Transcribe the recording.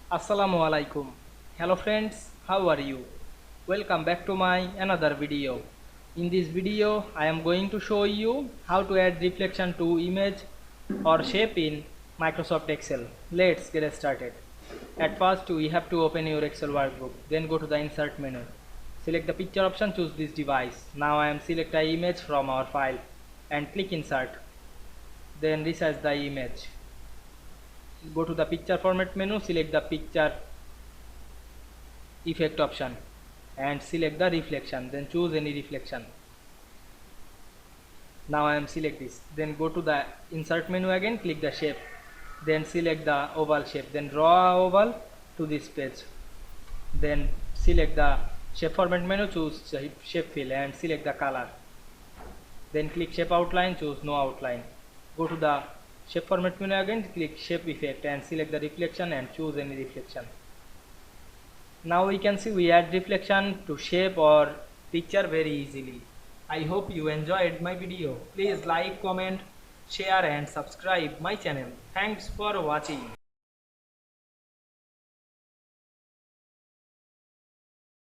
Assalamu Walaikum. Hello friends, how are you? Welcome back to my another video. In this video, I am going to show you how to add reflection to image or shape in Microsoft Excel. Let's get started. At first, we have to open your Excel workbook. Then go to the insert menu. Select the picture option, choose this device. Now I am select an image from our file and click insert. Then resize the image. Go to the picture format menu, select the picture effect option and select the reflection, then choose any reflection. Now I am select this, then go to the insert menu again, click the shape, then select the oval shape, then draw a oval to this page, then select the shape format menu, choose shape fill and select the color, then click shape outline, choose no outline. Go to the shape format menu again, click shape effect and select the reflection and choose any reflection. Now we can see we add reflection to shape or picture very easily. I hope you enjoyed my video. Please like, comment, share and subscribe my channel. Thanks for watching.